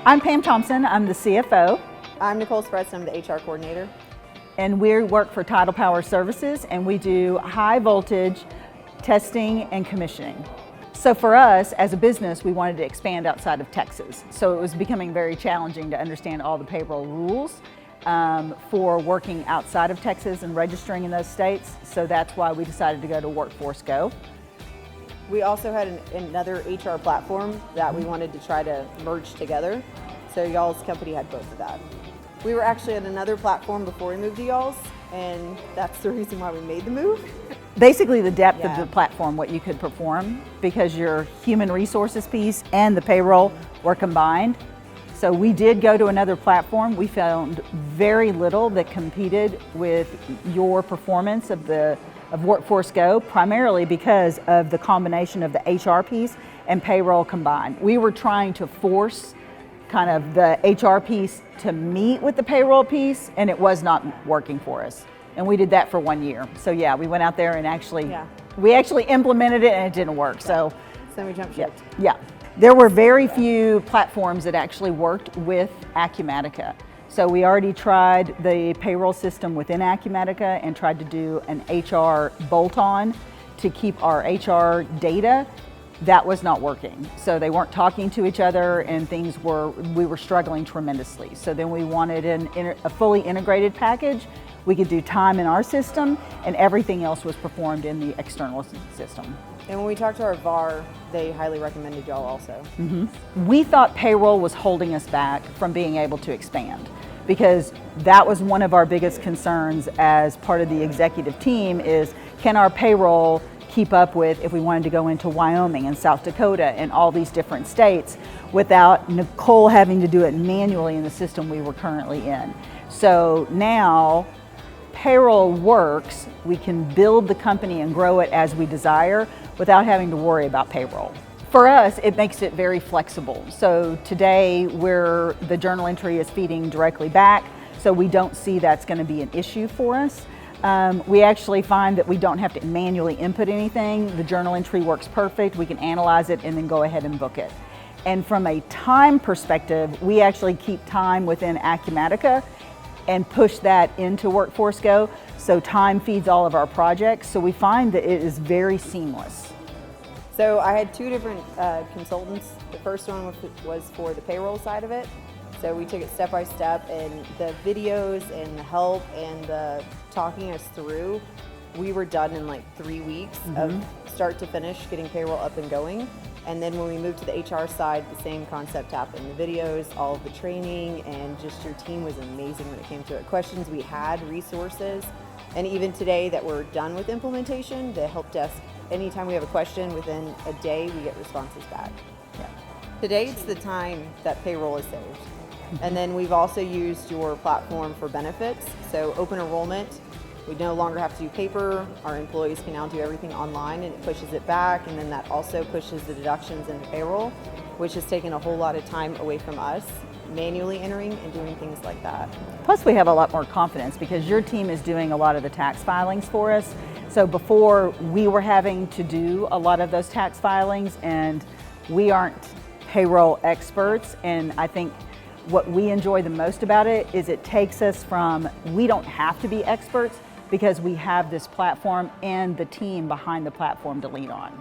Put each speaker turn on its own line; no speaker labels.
I'm Pam Thompson, I'm the CFO.
I'm Nicole Spretz, I'm the HR coordinator.
And we work for Tidal Power Services, and we do high voltage testing and commissioning. So for us, as a business, we wanted to expand outside of Texas. So it was becoming very challenging to understand all the payroll rules for working outside of Texas and registering in those states. So that's why we decided to go to Workforce Go.
We also had another HR platform that we wanted to try to merge together. So y'all's company had both of that. We were actually at another platform before we moved to y'all's, and that's the reason why we made the move.
Basically the depth of the platform, what you could perform, because your human resources piece and the payroll were combined. So we did go to another platform. We found very little that competed with your performance of Workforce Go, primarily because of the combination of the HR piece and payroll combined. We were trying to force kind of the HR piece to meet with the payroll piece, and it was not working for us. And we did that for 1 year. So yeah, we went out there and we actually implemented it and it didn't work. So
we jumped ship.
Yeah. There were very few platforms that actually worked with Acumatica. So we already tried the payroll system within Acumatica and tried to do an HR bolt-on to keep our HR data. That was not working. So they weren't talking to each other and we were struggling tremendously. So then we wanted a fully integrated package. We could do time in our system and everything else was performed in the external system.
And when we talked to our VAR, they highly recommended y'all also.
Mm-hmm. We thought payroll was holding us back from being able to expand, because that was one of our biggest concerns as part of the executive team is, can our payroll keep up with if we wanted to go into Wyoming and South Dakota and all these different states without Nicole having to do it manually in the system we were currently in. So now payroll works, we can build the company and grow it as we desire without having to worry about payroll. For us, it makes it very flexible. So today the journal entry is feeding directly back, so we don't see that's going to be an issue for us. We actually find that we don't have to manually input anything. The journal entry works perfect. We can analyze it and then go ahead and book it. And from a time perspective, we actually keep time within Acumatica and push that into Workforce Go. So time feeds all of our projects. So we find that it is very seamless.
So I had two different consultants. The first one was for the payroll side of it. So we took it step by step, and the videos and the help and the talking us through, we were done in like 3 weeks of start to finish getting payroll up and going. And then when we moved to the HR side, the same concept happened. The videos, all of the training, and just your team was amazing when it came to it. Questions we had, resources, and even today that we're done with implementation, the help desk, anytime we have a question, within a day we get responses back. Yeah. Today it's the time that payroll is saved. And then we've also used your platform for benefits. So open enrollment, we no longer have to do paper. Our employees can now do everything online, and it pushes it back. And then that also pushes the deductions into payroll, which has taken a whole lot of time away from us, manually entering and doing things like that.
Plus we have a lot more confidence because your team is doing a lot of the tax filings for us. So before we were having to do a lot of those tax filings, and we aren't payroll experts, and I think what we enjoy the most about it is it takes us from, we don't have to be experts because we have this platform and the team behind the platform to lean on.